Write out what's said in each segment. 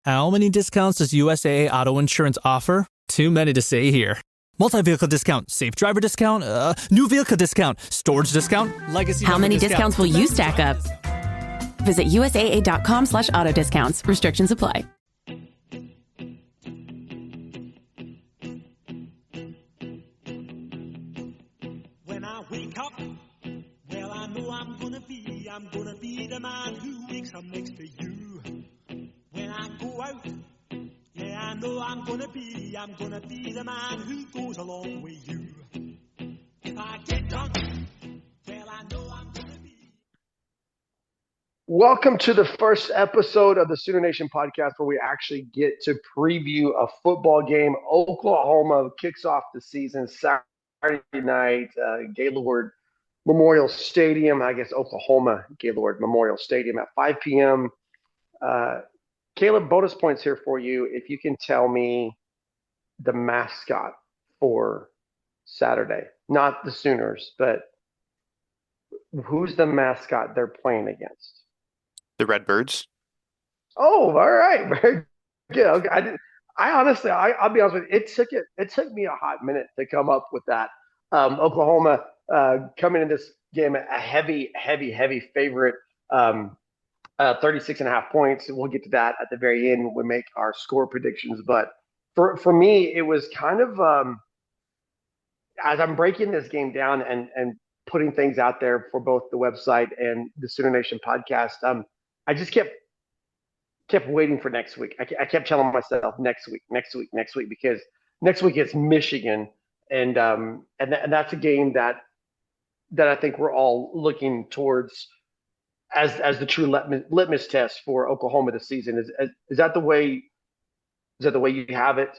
How many discounts does USAA Auto Insurance offer? Too many to say here. Multi-vehicle discount, safe driver discount, new vehicle discount, storage discount, legacy. How many discounts will you stack up? Visit USAA.com/auto discounts. Restrictions apply. When I wake up, well, I know I'm gonna be the man who wakes up next to you. When I go out, yeah, I know I'm gonna be the man who goes along with you. If I get drunk, well, I know I'm gonna be. Welcome to the first episode of the Sooner Nation podcast, where we actually get to preview a football game. Oklahoma kicks off the season Saturday night, Gaylord Memorial Stadium. I guess Oklahoma Gaylord Memorial Stadium at 5 p.m. Caleb, bonus points here for you if you can tell me the mascot for Saturday. Not the Sooners, but who's the mascot they're playing against? The Redbirds. Oh, all right. Very good. Okay. I'll be honest with you. It took me a hot minute to come up with that. Oklahoma coming in this game a heavy favorite. 36.5 points. We'll get to that at the very end when we make our score predictions. But for me, it was kind of as I'm breaking this game down and putting things out there for both the website and the Sooner Nation podcast. I just kept waiting for next week. I kept telling myself next week, because next week it's Michigan, and that's a game that I think we're all looking towards as the true litmus test for Oklahoma this season. Is that the way? Is that the way you have it?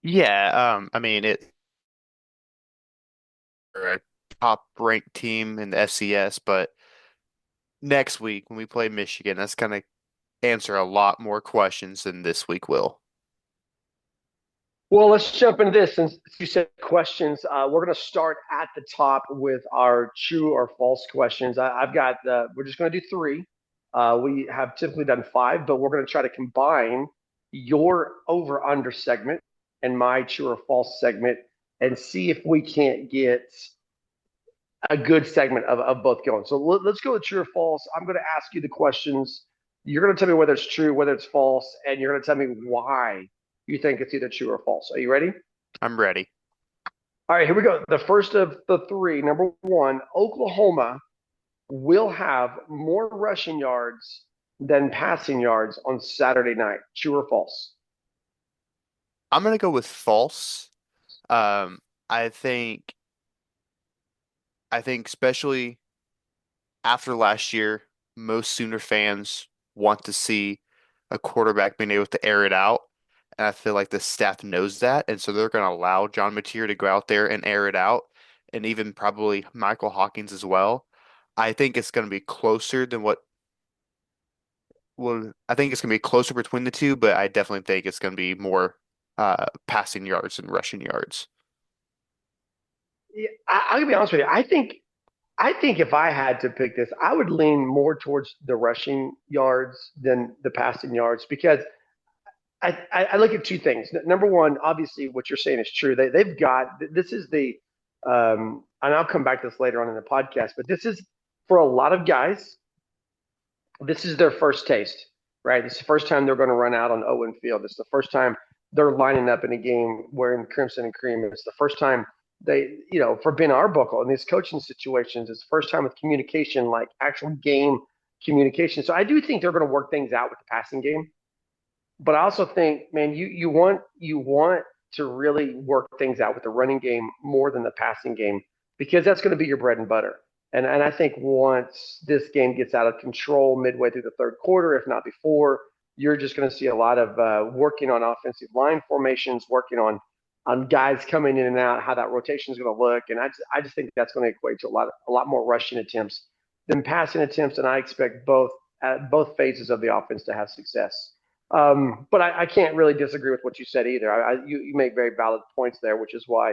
Yeah, I mean it. We're a top-ranked team in the FCS, but next week when we play Michigan, that's going to answer a lot more questions than this week will. Well, let's jump into this. Since you said questions, we're going to start at the top with our true or false questions. I've got, we're just going to do 3. We have typically done 5, but we're going to try to combine your over-under segment and my true or false segment and see if we can't get a good segment of both going. So let's go with true or false. I'm going to ask you the questions. You're going to tell me whether it's true, whether it's false, and you're going to tell me why you think it's either true or false. Are you ready? I'm ready. All right, here we go. The first of the 3, number 1, Oklahoma will have more rushing yards than passing yards on Saturday night. True or false? I'm going to go with false. I think especially after last year, most Sooner fans want to see a quarterback being able to air it out. And I feel like the staff knows that. And so they're going to allow John Mateer to go out there and air it out. And even probably Michael Hawkins as well. I think it's going to be closer than I think it's going to be closer between the two, but I definitely think it's going to be more passing yards and rushing yards. Yeah, I'm gonna be honest with you. I think if I had to pick this, I would lean more towards the rushing yards than the passing yards, because I look at 2 things. Number 1, obviously, what you're saying is true. They've got this is the and I'll come back to this later on in the podcast, but this is for a lot of guys. This is their first taste, right? This is the first time they're going to run out on Owen Field. This is the first time they're lining up in a game wearing crimson and cream. It's the first time they, for Ben Arbuckle in these coaching situations, it's the first time with communication, like actual game communication. So I do think they're going to work things out with the passing game. But I also think, man, you want to really work things out with the running game more than the passing game, because that's going to be your bread and butter. And I think once this game gets out of control midway through the third quarter, if not before, you're just going to see a lot of working on offensive line formations, working on guys coming in and out, how that rotation is going to look. And I just think that's going to equate to a lot more rushing attempts than passing attempts. And I expect both phases of the offense to have success. But I can't really disagree with what you said either. You make very valid points there, which is why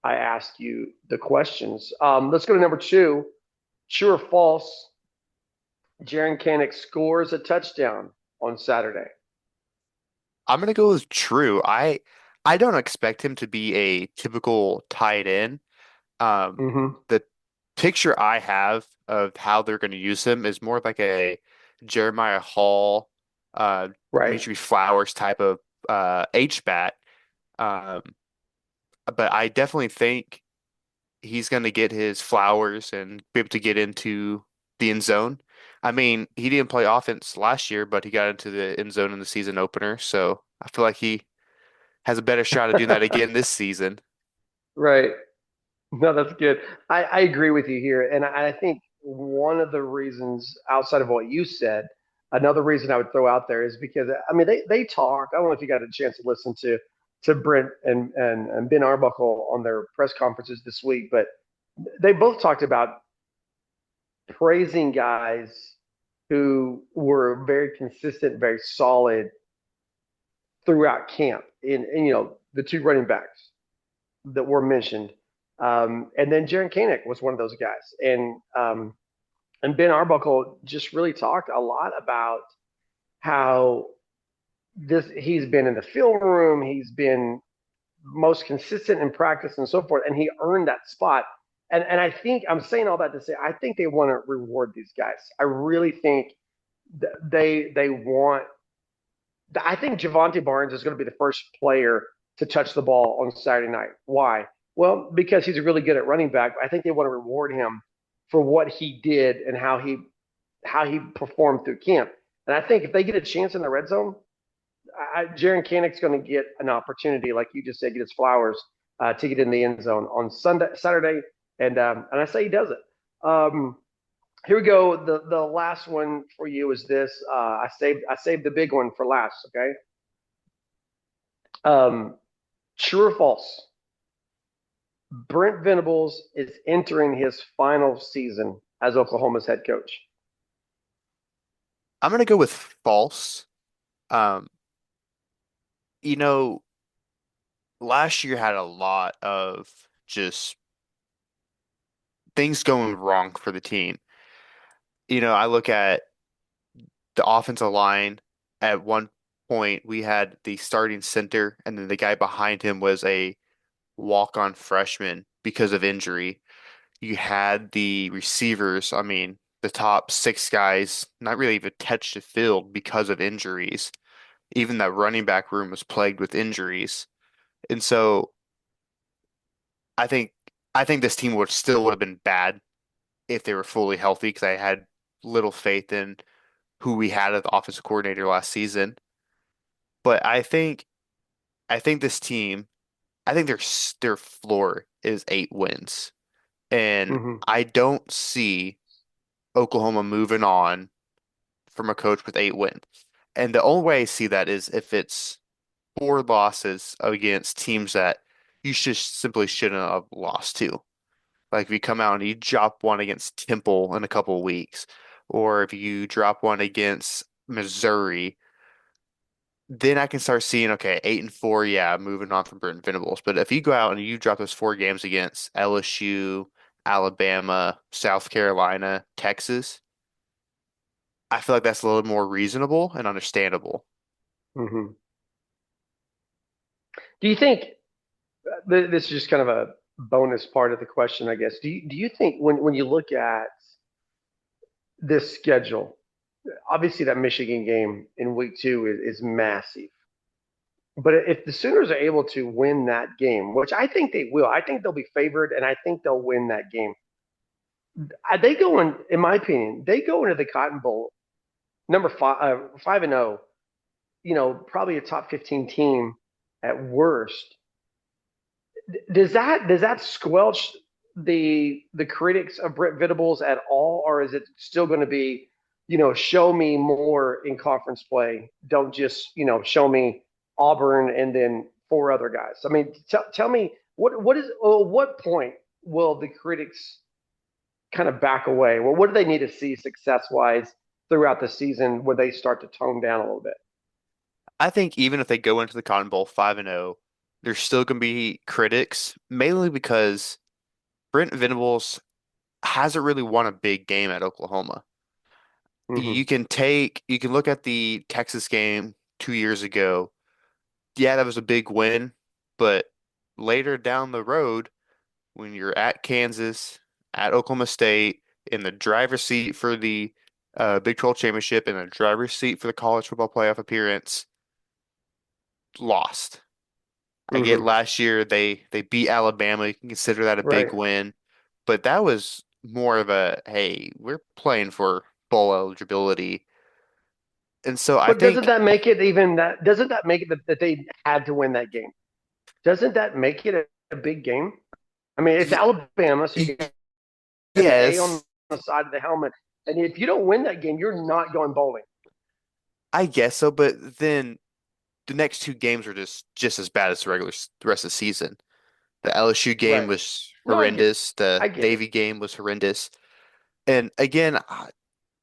I asked you the questions. Let's go to number 2. True or false? Jaren Kanak scores a touchdown on Saturday. I'm gonna go with True. I don't expect him to be a typical tight end. Hmm. The picture I have of how they're going to use him is more like a Jeremiah Hall, uh, Right. Dimitri Flowers type of H-back. Um, but I definitely think he's going to get his flowers and be able to get into the end zone. I mean, he didn't play offense last year, but he got into the end zone in the season opener, so I feel like he has a better shot at doing that again this season. Right. No, that's good. I agree with you here. And I think one of the reasons outside of what you said, another reason I would throw out there is because I mean they talk. I don't know if you got a chance to listen to Brent and Ben Arbuckle on their press conferences this week, but they both talked about praising guys who were very consistent, very solid throughout camp. And you know, the two running backs that were mentioned. And then Jaron Kanek was one of those guys. And Ben Arbuckle just really talked a lot about how this he's been in the film room, he's been most consistent in practice and so forth, and he earned that spot. And I think I'm saying all that to say I think they want to reward these guys. I really think they want. I think Javante Barnes is going to be the first player to touch the ball on Saturday night. Why? Well, because he's really good at running back. I think they want to reward him for what he did and how he performed through camp. And I think if they get a chance in the red zone, Jaron Kanek's going to get an opportunity, like you just said, get his flowers to get in the end zone on Saturday, and I say he does it. Here we go. The last one for you is this. I saved the big one for last. Okay. Um, True or false? Brent Venables is entering his final season as Oklahoma's head coach. I'm gonna go with false. Um, you know, last year had a lot of just things going wrong for the team. I look at the offensive line. At one point, we had the starting center, and then the guy behind him was a walk-on freshman because of injury. You had the receivers, I mean, the top six guys not really even touched the field because of injuries. Even that running back room was plagued with injuries. And so I think I think this team would have been bad if they were fully healthy because I had little faith in who we had as the offensive coordinator last season. But I think this team, I think their floor is 8 wins. And Mm-hmm. I don't see Oklahoma moving on from a coach with 8 wins. And the only way I see that is if it's 4 losses against teams that you should simply shouldn't have lost to. Like if you come out and you drop one against Temple in a couple of weeks, or if you drop one against Missouri, then I can start seeing, okay, 8-4, yeah, moving on from Burton Venables. But if you go out and you drop those 4 games against LSU, Alabama, South Carolina, Texas, I feel like that's a little more reasonable and understandable. Mm-hmm. Do you think this is just kind of a bonus part of the question, I guess? Do you think when you look at this schedule, obviously that Michigan game in week two is massive. But if the Sooners are able to win that game, which I think they will, I think they'll be favored, and I think they'll win that game. They go in my opinion, they go into the Cotton Bowl number 5-0. You know, probably a top 15 team at worst. Does that squelch the critics of Brent Venables at all, or is it still going to be, show me more in conference play? Don't just show me Auburn and then four other guys. I mean, tell me what point will the critics kind of back away? Well, what do they need to see success wise throughout the season where they start to tone down a little bit? I think even if they go into the Cotton Bowl 5-0, there's still going to be critics, mainly because Brent Venables hasn't really won a big game at Oklahoma. Mm-hmm. You can look at the Texas game 2 years ago. yeah, that was a big win, but later down the road, when you're at Kansas, at Oklahoma State, in the driver's seat for the Big 12 championship, in the driver's seat for the college football playoff appearance, lost. I get Hmm. last year they beat Alabama. You can consider that a big Right. win, but that was more of a hey, we're playing for bowl eligibility. And so I But doesn't think that make it even that? Doesn't that make it that they had to win that game? Doesn't that make it a big game? I mean, it's y Alabama, so you y got the A on yes, the side of the helmet, and if you don't win that game, you're not going bowling. I guess so, but then the next two games were just as bad as the rest of the season. The LSU game Right. was No, I get it. horrendous. The I get it. Navy game was horrendous. And again,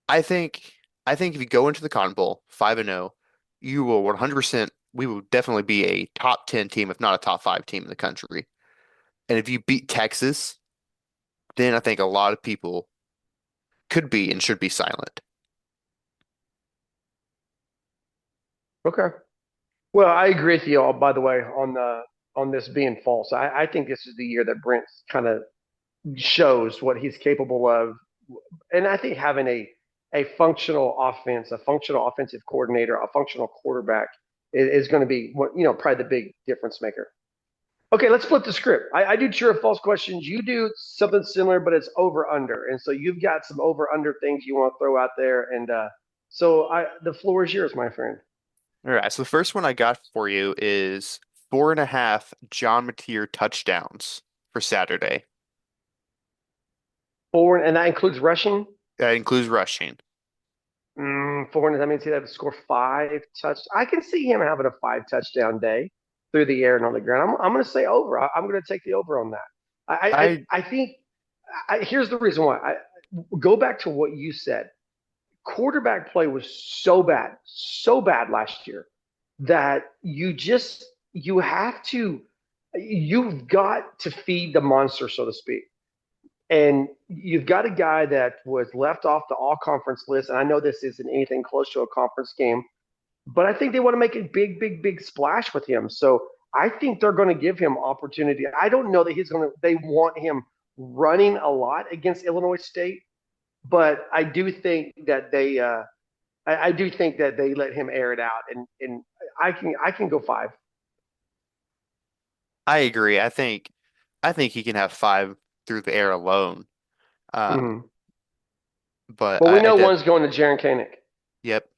I think I think if you go into the Cotton Bowl 5-0, you will 100%, we will definitely be a top 10 team, if not a top 5 team in the country. And if you beat Texas, then I think a lot of people could be and should be silent. Okay. Well, I agree with you all, by the way, on this being false. I think this is the year that Brent kind of shows what he's capable of, and I think having a functional offense, a functional offensive coordinator, a functional quarterback is going to be what probably the big difference maker. Okay, let's flip the script. I do true or false questions. You do something similar, but it's over under, and so you've got some over under things you want to throw out there, and so the floor is yours, my friend. All right, so the first one I got for you is 4.5 John Mateer touchdowns for Saturday. Four, and that includes rushing. That includes rushing. Four, and that means he'd have to score five touch. I can see him having a five touchdown day through the air and on the ground. I'm going to say over. I'm going to take the over on that. I I think here's the reason why. Go back to what you said. Quarterback play was so bad last year that you have to you've got to feed the monster, so to speak. And you've got a guy that was left off the all conference list. And I know this isn't anything close to a conference game, but I think they want to make a big splash with him. So I think they're going to give him opportunity. I don't know that they want him running a lot against Illinois State, but I do think that I do think that they let him air it out. And I can go five. I agree. I think he can have 5 through the air alone. Um, Mm-hmm. but Well, we know I did, one's going to Jaron Koenig. yep.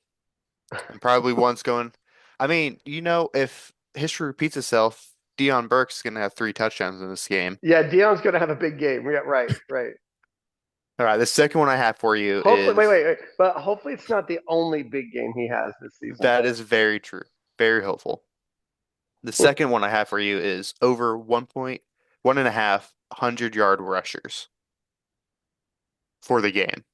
And probably one's going. I mean, if history repeats itself, Dion Burke's going to have 3 touchdowns in this game. Yeah, Dion's going to have a big game. Yeah, right, right. All right, the second one I have for you Hopefully, is wait. But hopefully, it's not the only big game he has this season. that is very true, very hopeful. The second one I have for you is over 1.1.5 100-yard rushers for the game.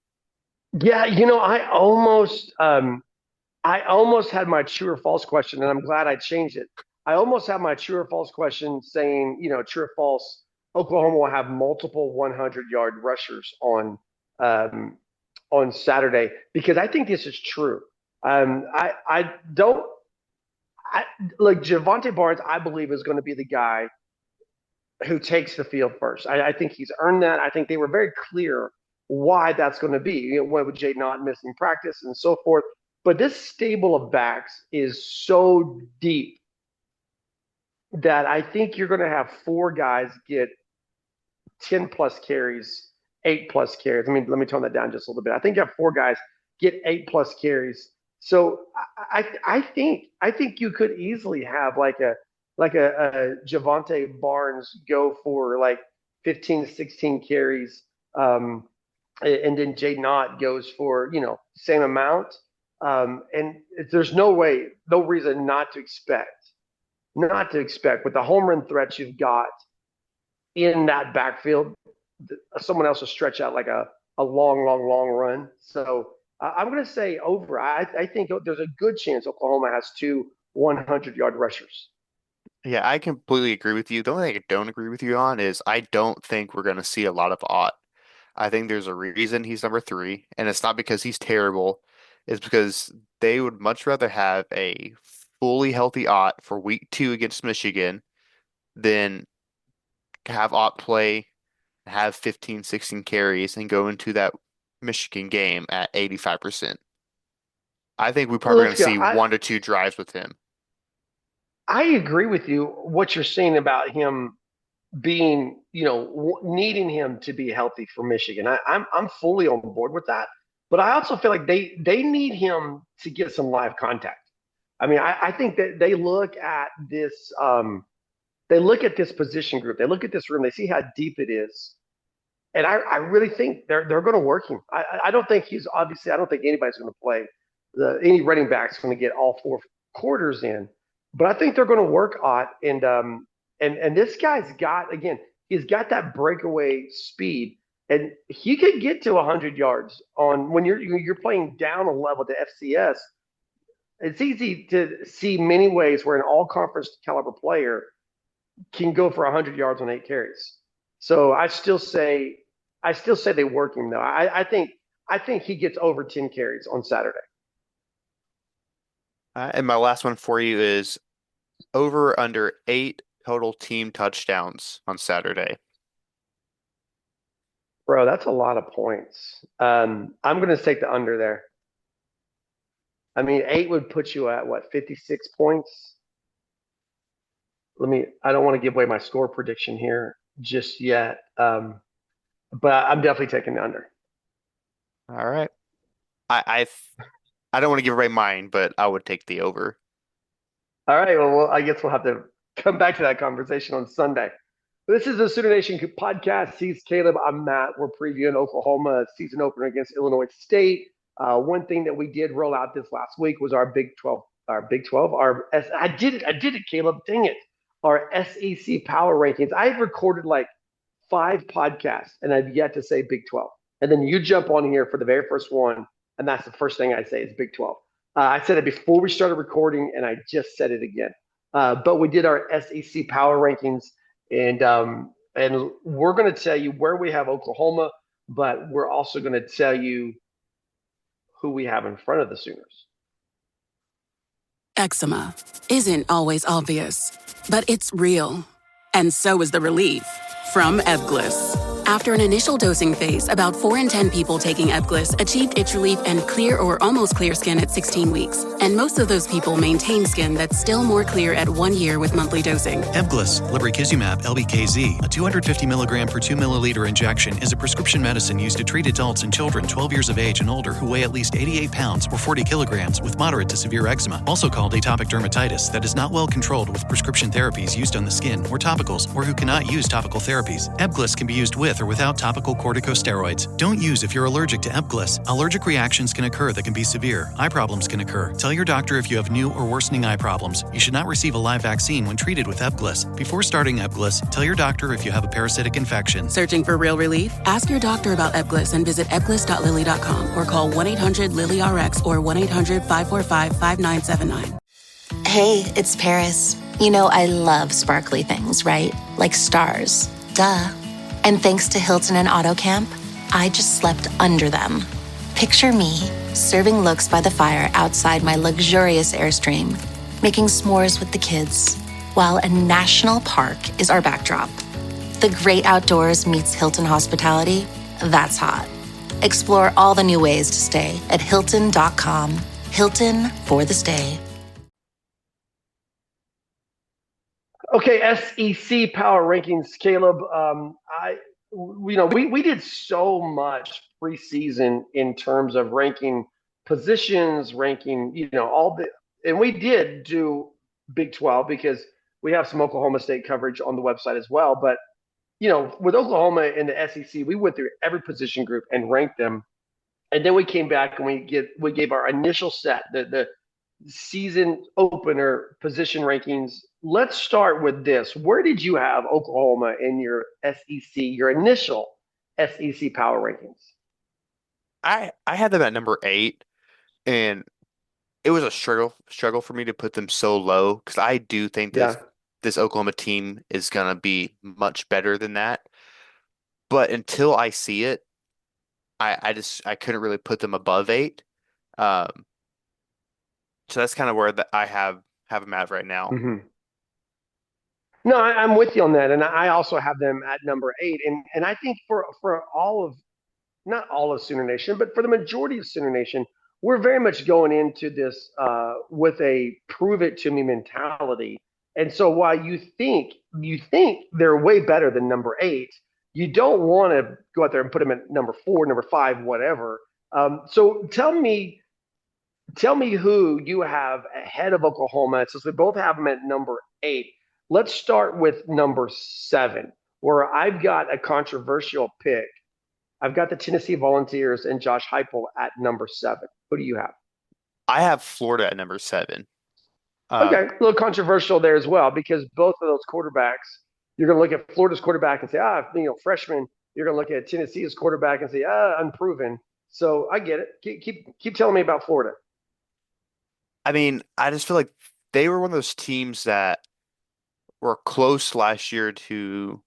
Yeah, I almost had my true or false question, and I'm glad I changed it. I almost had my true or false question saying, true or false. Oklahoma will have multiple 100-yard rushers um, on Saturday because I think this is true. I don't I like Javante Barnes. I believe is going to be the guy who takes the field first. I think he's earned that. I think they were very clear why that's going to be. What with Jay not missing practice and so forth. But this stable of backs is so deep that I think you're going to have four guys get 10 plus carries, 8 plus carries. I mean, let me tone that down just a little bit. I think you have four guys get 8 plus carries. So I think you could easily have a Javante Barnes go for like 15 to 16 carries, and then Jay Knott goes for same amount. And there's no reason not to expect with the home run threats you've got in that backfield, someone else will stretch out like a long run. So I'm going to say over. I think there's a good chance Oklahoma has two 100-yard rushers. Yeah, I completely agree with you. The only thing I don't agree with you on is I don't think we're going to see a lot of Ott. I think there's a reason he's number 3, and it's not because he's terrible. It's because they would much rather have a fully healthy Ott for week 2 against Michigan, then have Ott play, have 15, 16 carries, and go into that Michigan game at 85%. I think we're Well, probably let's going to go. see 1 to 2 drives with him. I agree with you. What you're saying about him being, needing him to be healthy for Michigan. I'm fully on board with that. But I also feel like they need him to get some live contact. I mean, I think that they look at this position group, they look at this room, they see how deep it is, and I really think they're going to work him. I don't think I don't think anybody's going to play any running back's going to get all 4 quarters in, but I think they're going to work Ott and this guy's got again he's got that breakaway speed and he could get to 100 yards on when you're playing down a level to FCS. It's easy to see many ways where an all conference caliber player can go for 100 yards on 8 carries. So I still say they work him though. I think he gets over 10 carries on Saturday. And my last one for you is over under 8 total team touchdowns on Saturday. Bro, that's a lot of points. I'm going to take the under there. I mean, 8 would put you at what, 56 points? I don't want to give away my score prediction here just yet. But I'm definitely taking the under. All right. I don't want to give away mine, but I would take the over. All right. Well, I guess we'll have to come back to that conversation on Sunday. This is the Sooner Nation podcast. He's Caleb. I'm Matt. We're previewing Oklahoma season opener against Illinois State. One thing that we did roll out this last week was our Big 12. I did it, Caleb. Dang it. Our SEC power rankings. I've recorded like 5 podcasts and I've yet to say Big 12. And then you jump on here for the very first one, and that's the first thing I say is Big 12. I said it before we started recording, and I just said it again. But we did our SEC power rankings, and we're going to tell you where we have Oklahoma, but we're also going to tell you who we have in front of the Sooners. Eczema isn't always obvious, but it's real. And so is the relief from Ebglyss. After an initial dosing phase, about 4 in 10 people taking Ebglyss achieved itch relief and clear or almost clear skin at 16 weeks. And most of those people maintain skin that's still more clear at 1 year with monthly dosing. Ebglyss, lebrikizumab LBKZ, a 250 milligram per 2 milliliter injection, is a prescription medicine used to treat adults and children 12 years of age and older who weigh at least 88 pounds or 40 kilograms with moderate to severe eczema, also called atopic dermatitis, that is not well controlled with prescription therapies used on the skin or topicals, or who cannot use topical therapies. Ebglyss can be used with or without topical corticosteroids. Don't use if you're allergic to Ebglyss. Allergic reactions can occur that can be severe. Eye problems can occur. Tell your doctor if you have new or worsening eye problems. You should not receive a live vaccine when treated with Ebglyss. Before starting Ebglyss, tell your doctor if you have a parasitic infection. Searching for real relief? Ask your doctor about Ebglyss and visit ebglyss.lilly.com or call 1-800-LILY-RX or 1-800-545-5979. Hey, it's Paris. You know I love sparkly things, right? Like stars. Duh. And thanks to Hilton and AutoCamp, I just slept under them. Picture me, serving looks by the fire outside my luxurious Airstream, making s'mores with the kids, while a national park is our backdrop. The great outdoors meets Hilton hospitality. That's hot. Explore all the new ways to stay at Hilton.com. Hilton for the stay. Okay, SEC power rankings, Caleb. We did so much preseason in terms of ranking positions, ranking, and we did do Big 12 because we have some Oklahoma State coverage on the website as well. But, with Oklahoma in the SEC, we went through every position group and ranked them. And then we came back and we gave our initial set, the season opener position rankings. Let's start with this. Where did you have Oklahoma in your your initial SEC power rankings? I had them at number 8, and it was a struggle for me to put them so low because I do think this Oklahoma team is gonna be much better than that. But until I see it, I couldn't really put them above 8. So that's kind of where I have have them at right now. Hmm. No, I'm with you on that, and I also have them at number 8. And I think for all of not all of Sooner Nation, but for the majority of Sooner Nation, we're very much going into this with a prove it to me mentality. And so while you think they're way better than number 8, you don't want to go out there and put them at number 4, number 5, whatever. So tell me who you have ahead of Oklahoma. Since we both have them at number 8, let's start with number 7, where I've got a controversial pick. I've got the Tennessee Volunteers and Josh Heupel at number 7. Who do you have? I have Florida at number 7. Okay, a little controversial there as well because both of those quarterbacks, you're going to look at Florida's quarterback and say, freshman. You're going to look at Tennessee's quarterback and say, unproven. So I get it. Keep telling me about Florida. I mean, I just feel like they were one of those teams that were close last year to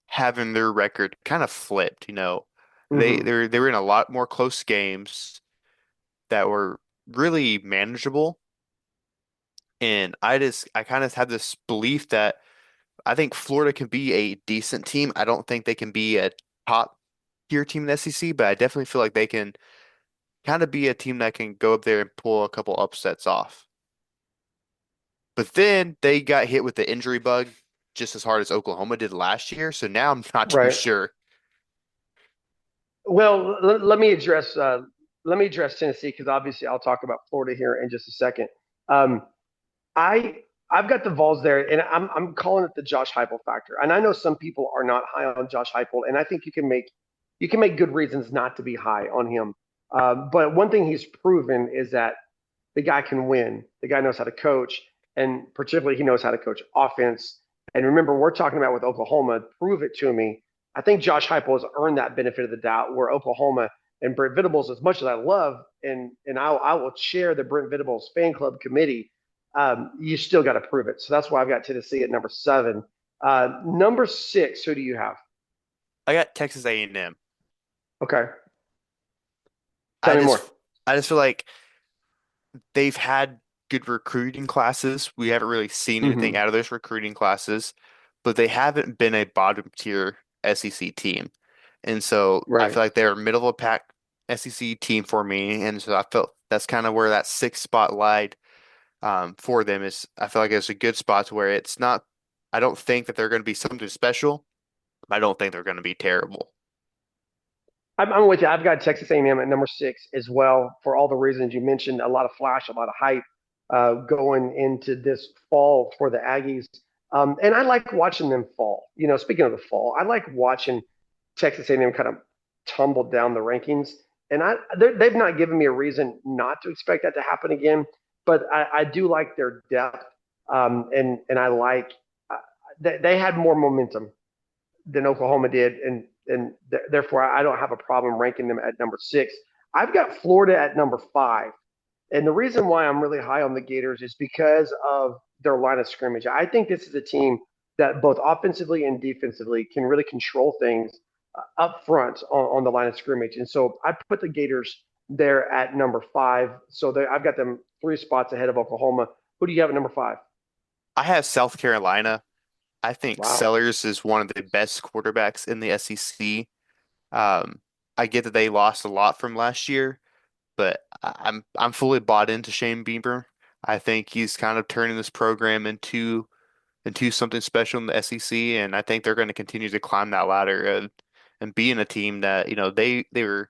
having their record kind of flipped. They Mm-hmm. they were in a lot more close games that were really manageable. And I kind of have this belief that I think Florida can be a decent team. I don't think they can be a top tier team in the SEC, but I definitely feel like they can kind of be a team that can go up there and pull a couple upsets off. But then they got hit with the injury bug just as hard as Oklahoma did last year. So now I'm not too Right. sure. Well, let me address Tennessee because obviously I'll talk about Florida here in just a second. Um, I I've got the Vols there, and I'm calling it the Josh Heupel factor. And I know some people are not high on Josh Heupel, and I think you can make good reasons not to be high on him. But one thing he's proven is that the guy can win. The guy knows how to coach, and particularly he knows how to coach offense. And remember, we're talking about with Oklahoma. Prove it to me. I think Josh Heupel has earned that benefit of the doubt. Where Oklahoma and Brent Venables, as much as I love and I will chair the Brent Venables fan club committee, you still got to prove it. So that's why I've got Tennessee at number 7. Number 6, who do you have? I got Texas A&M. Okay, tell I me more. just I just feel like they've had good recruiting classes. We haven't really seen anything Hmm. out of those recruiting classes, but they haven't been a bottom tier SEC team. And so I Right. feel like they're a middle of the pack SEC team for me. And so I felt that's kind of where that sixth spot lied for them is I feel like it's a good spot to where it's not, I don't think that they're going to be something special. I don't think they're going to be terrible. I'm with you. I've got Texas A&M at number 6 as well for all the reasons you mentioned. A lot of flash, a lot of hype going into this fall for the Aggies, and I like watching them fall. Speaking of the fall, I like watching Texas A&M kind of tumble down the rankings, and they've not given me a reason not to expect that to happen again. But I do like their depth, and I like they had more momentum than Oklahoma did, and therefore I don't have a problem ranking them at number 6. I've got Florida at number 5, and the reason why I'm really high on the Gators is because of their line of scrimmage. I think this is a team that both offensively and defensively can really control things up front on the line of scrimmage, and so I put the Gators there at number 5. So I've got them 3 spots ahead of Oklahoma. Who do you have at number 5? I have South Carolina. I think Wow. Sellers is one of the best quarterbacks in the SEC. Um, I get that they lost a lot from last year, but I'm fully bought into Shane Beamer. I think he's kind of turning this program into something special in the SEC, and I think they're going to continue to climb that ladder and being a team that, they were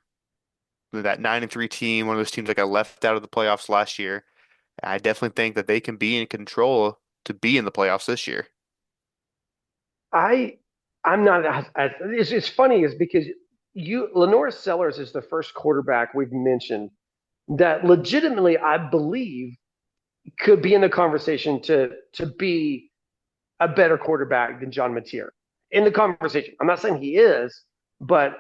that 9-3 team, one of those teams that got left out of the playoffs last year. I definitely think that they can be in control to be in the playoffs this year. I I'm not it's funny is because Lenora Sellers is the first quarterback we've mentioned that legitimately I believe could be in the conversation to be a better quarterback than John Mateer in the conversation. I'm not saying he is, but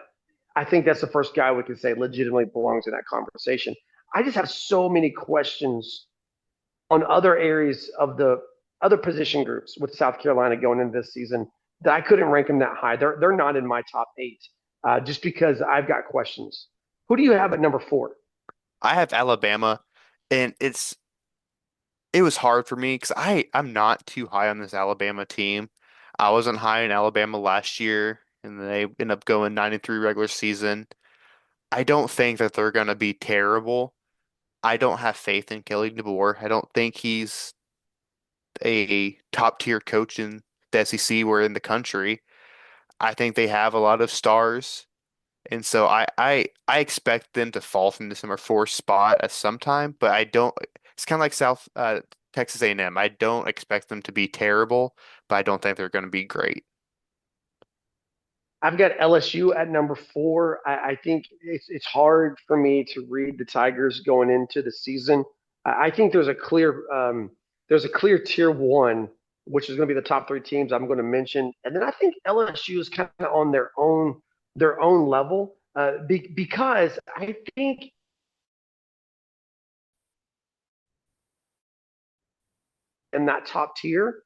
I think that's the first guy we can say legitimately belongs in that conversation. I just have so many questions on other areas of the other position groups with South Carolina going into this season that I couldn't rank them that high. They're not in my top 8 just because I've got questions. Who do you have at number 4? I have Alabama, and it was hard for me because I'm not too high on this Alabama team. I wasn't high in Alabama last year, and they end up going 9-3 regular season. I don't think that they're going to be terrible. I don't have faith in Kelly DeBoer. I don't think he's a top tier coach in the SEC or in the country. I think they have a lot of stars. And so I expect them to fall from this number four spot at some time, but I don't. It's kind of like South Texas A&M. I don't expect them to be terrible, but I don't think they're going to be great. I've got LSU at number four. I think it's hard for me to read the Tigers going into the season. I think there's a clear tier one, which is going to be the top three teams I'm going to mention, and then I think LSU is kind of on their own level because I think in that top tier,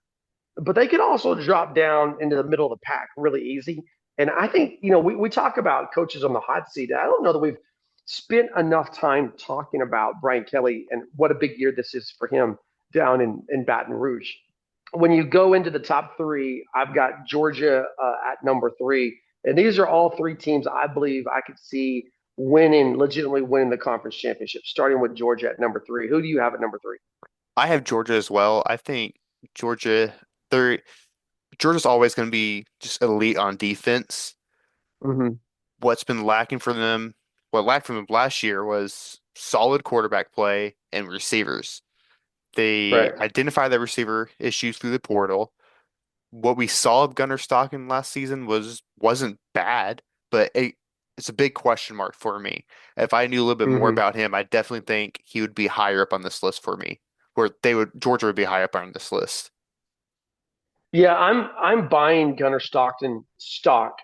but they could also drop down into the middle of the pack really easy. And I think, we talk about coaches on the hot seat. I don't know that we've spent enough time talking about Brian Kelly and what a big year this is for him down in Baton Rouge. When you go into the top three, I've got Georgia at number three. And these are all three teams I believe I could see legitimately winning the conference championship, starting with Georgia at number three. Who do you have at number three? I have Georgia as well. I think Georgia, they're Georgia's always going to be just elite on defense. Mm-hmm. What's been lacking for them, what lacked from them last year was solid quarterback play and receivers. They Right. identified their receiver issues through the portal. What we saw of Gunnar Stockton last season wasn't bad, but it's a big question mark for me. If I knew a little bit more Mm-hmm. about him, I definitely think he would be higher up on this list for me, where Georgia would be high up on this list. Yeah, I'm buying Gunnar Stockton stock,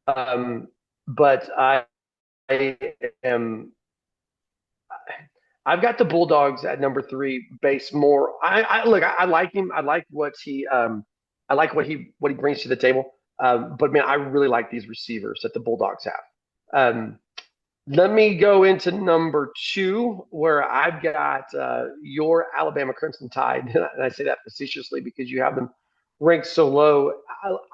but I am I've got the Bulldogs at number three, based more. I like him. I like what he brings to the table. But man, I really like these receivers that the Bulldogs have. Let me go into number two, where I've got your Alabama Crimson Tide, and I say that facetiously because you have them ranked so low.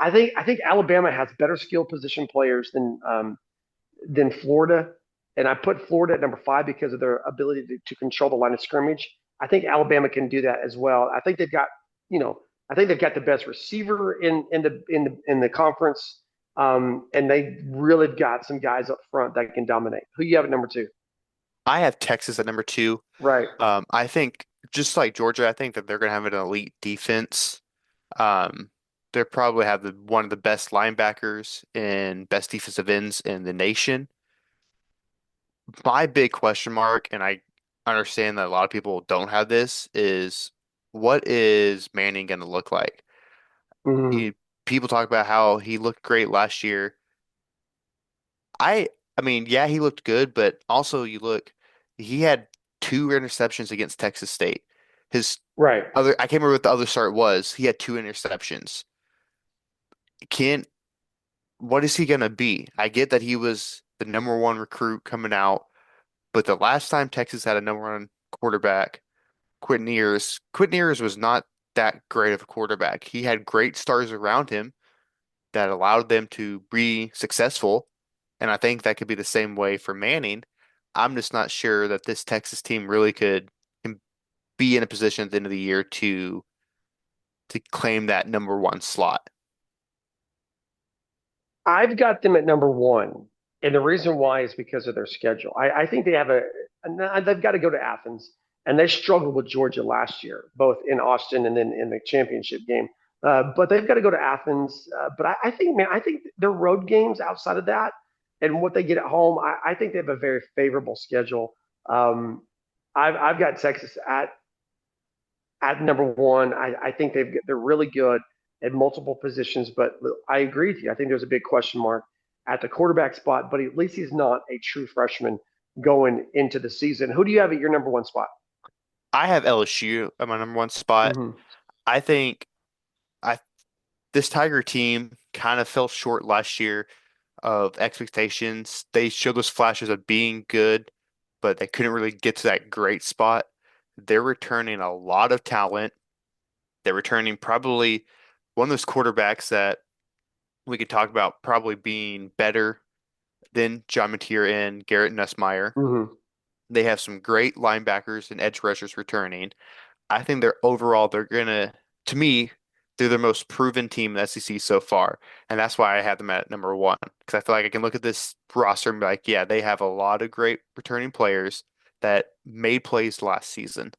I think Alabama has better skill position players than Florida, and I put Florida at number five because of their ability to control the line of scrimmage. I think Alabama can do that as well. You know, I think they've got the best receiver in the conference, and they really got some guys up front that can dominate. Who you have at number two? I have Texas at number two. Right. I think just like Georgia, I think that they're going to have an elite defense. Um, they probably have one of the best linebackers and best defensive ends in the nation. My big question mark, and I understand that a lot of people don't have this, is what is Manning going to look like? Mm-hmm. He, People talk about how he looked great last year. I I mean, yeah, he looked good, but also he had two interceptions against Texas State. His Right. I can't remember what the other start was. He had two interceptions. Can What is he gonna be? I get that he was the number one recruit coming out, but the last time Texas had a number one quarterback, Quentin Ewers was not that great of a quarterback. He had great stars around him that allowed them to be successful, and I think that could be the same way for Manning. I'm just not sure that this Texas team really can be in a position at the end of the year to claim that number one slot. I've got them at number one, and the reason why is because of their schedule. I think they've got to go to Athens, and they struggled with Georgia last year, both in Austin and then in the championship game. But they've got to go to Athens. But I think their road games outside of that and what they get at home, I think they have a very favorable schedule. Um, I've got Texas at number one. I think they're really good at multiple positions, but I agree with you. I think there's a big question mark at the quarterback spot, but at least he's not a true freshman going into the season. Who do you have at your number one spot? I have LSU at my number one spot. Mm-hmm. I think I this Tiger team kind of fell short last year of expectations. They showed those flashes of being good, but they couldn't really get to that great spot. they're returning a lot of talent. They're returning probably one of those quarterbacks that we could talk about probably being better than John Mateer and Garrett Nussmeier. Mm-hmm. They have some great linebackers and edge rushers returning. I think they're gonna, to me, they're the most proven team in the SEC so far, and that's why I have them at number one. Because I feel like I can look at this roster and be like, yeah, they have a lot of great returning players that made plays last season.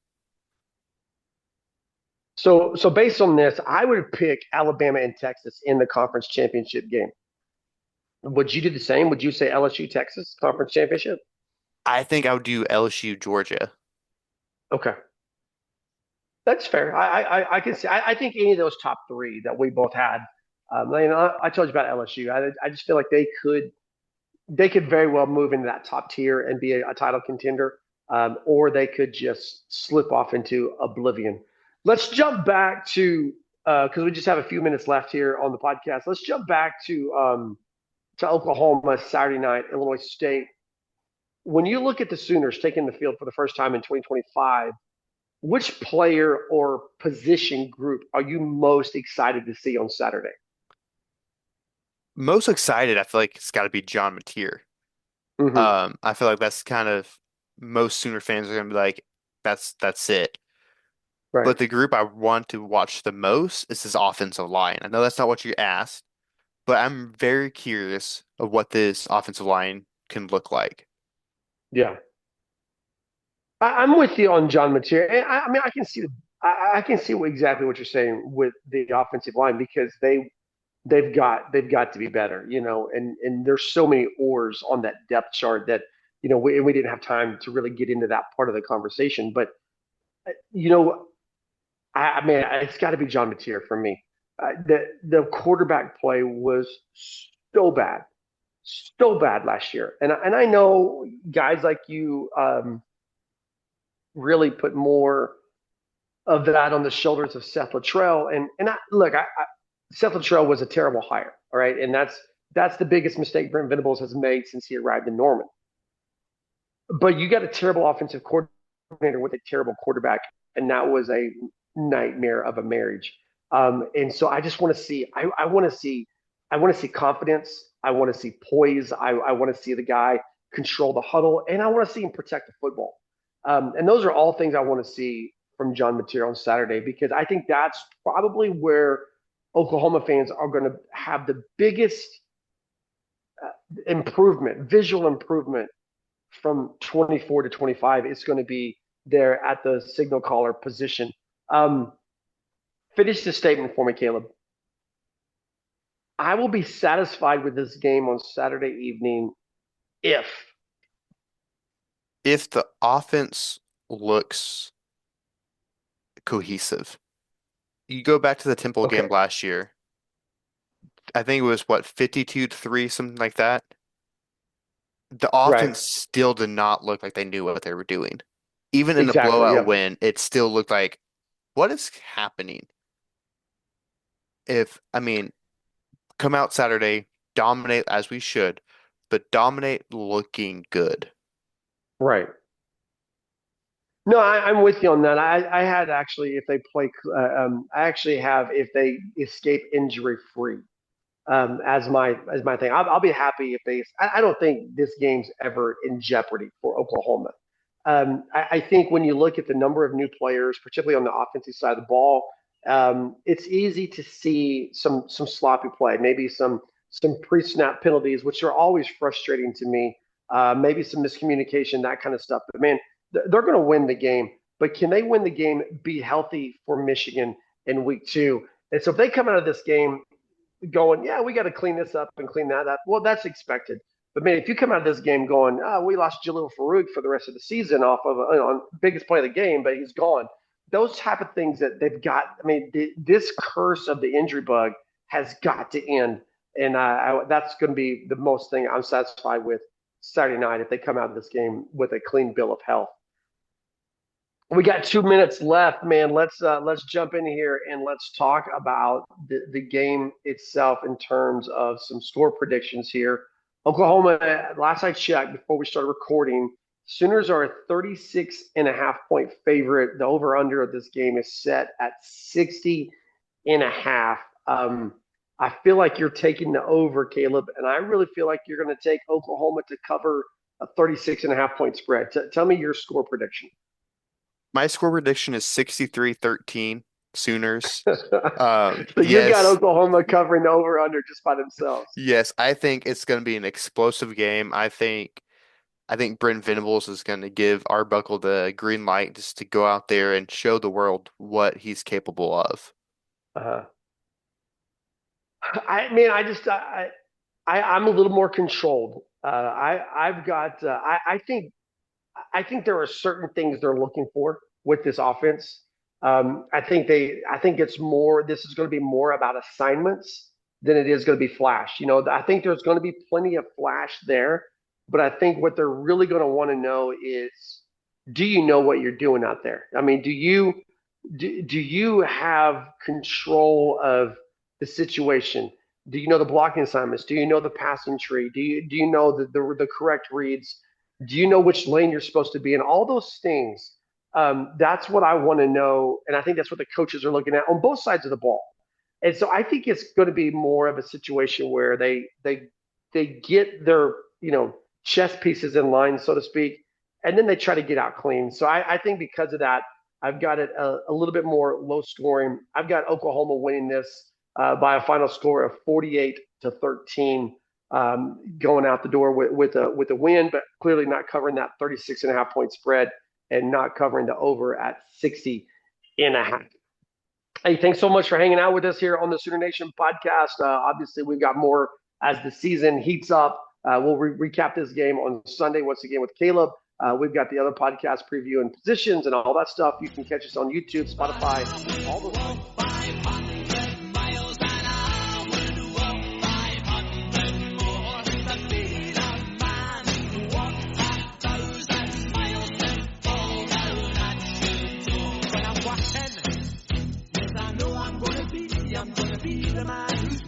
So based on this, I would pick Alabama and Texas in the conference championship game. Would you do the same? Would you say LSU Texas conference championship? I think I would do LSU Georgia. Okay, that's fair. I can see. I think any of those top three that we both had. I told you about LSU. I just feel like they could very well move into that top tier and be a title contender, or they could just slip off into oblivion. Let's jump back to because we just have a few minutes left here on the podcast. Let's jump back to Oklahoma Saturday night, Illinois State. When you look at the Sooners taking the field for the first time in 2025, which player or position group are you most excited to see on Saturday? Most excited, I feel like it's got to be John Mateer. Mm-hmm. I feel like that's kind of most Sooner fans are gonna be like, that's it. Right. But the group I want to watch the most is his offensive line. I know that's not what you asked, but I'm very curious of what this offensive line can look like. Yeah. I'm with you on John Mateer. And I mean, I can see exactly what you're saying with the offensive line because they've got to be better, and there's so many oars on that depth chart that we didn't have time to really get into that part of the conversation. But you know, I mean, it's got to be John Mateer for me. The quarterback play was so bad, so bad last year, and I know guys like you really put more of that on the shoulders of Seth Luttrell. And Seth Luttrell was a terrible hire, all right, and that's the biggest mistake Brent Venables has made since he arrived in Norman. But you got a terrible offensive coordinator with a terrible quarterback, and that was a nightmare of a marriage. And so I just want to see. I want to see. I want to see confidence. I want to see poise. I want to see the guy control the huddle, and I want to see him protect the football. And those are all things I want to see from John Mateer on Saturday because I think that's probably where Oklahoma fans are going to have the biggest improvement, visual improvement from 24 to 25. It's going to be there at the signal caller position. Finish the statement for me, Caleb. I will be satisfied with this game on Saturday evening if If the offense looks cohesive, you go back to the Temple game okay, last year. I think it was what 52-3, something like that. The right, offense still did not look like they knew what they were doing. Even in a exactly, blowout yep, win, it still looked like, what is happening? I mean, come out Saturday, dominate as we should, but dominate looking good. right. No, I'm with you on that. I had actually, if they play, I actually have if they escape injury free as my thing. I'll be happy if they. I don't think this game's ever in jeopardy for Oklahoma. I think when you look at the number of new players, particularly on the offensive side of the ball, it's easy to see some sloppy play, maybe some pre-snap penalties, which are always frustrating to me. Maybe some miscommunication, that kind of stuff. But man, they're going to win the game. But can they win the game, be healthy for Michigan in week 2? And so if they come out of this game going, yeah, we got to clean this up and clean that up, well, that's expected. But man, if you come out of this game going, we lost Jalil Farouk for the rest of the season off of biggest play of the game, but he's gone. Those type of things that they've got. I mean, this curse of the injury bug has got to end, and that's going to be the most thing I'm satisfied with Saturday night if they come out of this game with a clean bill of health. We got 2 minutes left, man. Let's jump in here and let's talk about the game itself in terms of some score predictions here. Oklahoma, last I checked before we started recording, Sooners are a 36.5-point favorite. The over-under of this game is set at 60.5. I feel like you're taking the over, Caleb, and I really feel like you're going to take Oklahoma to cover a 36.5-point spread. Tell me your score prediction. My score prediction is 63-13 Sooners. So you've got Oklahoma covering the over-under just by themselves. Yes, I think it's going to be an explosive game. I think Brent Venables is going to give Arbuckle the green light just to go out there and show the world what he's capable of. I'm a little more controlled. I think there are certain things they're looking for with this offense. I think it's more. This is going to be more about assignments than it is going to be flash. I think there's going to be plenty of flash there, but I think what they're really going to want to know is, do you know what you're doing out there? I mean, do you have control of the situation? Do you know the blocking assignments? Do you know the passing tree? Do you know the correct reads? Do you know which lane you're supposed to be in? All those things. That's what I want to know, and I think that's what the coaches are looking at on both sides of the ball. And so I think it's going to be more of a situation where they get their chess pieces in line, so to speak, and then they try to get out clean. So I think because of that, I've got it a little bit more low scoring. I've got Oklahoma winning this by a final score of 48-13, going out the door with a win, but clearly not covering that 36.5-point spread and not covering the over at 60.5. Hey, thanks so much for hanging out with us here on the Sooner Nation podcast. Obviously, we've got more as the season heats up. We'll recap this game on Sunday once again with Caleb. We've got the other podcast preview and positions and all that stuff. You can catch us on YouTube, Spotify, all those things. I'm gonna be the man who's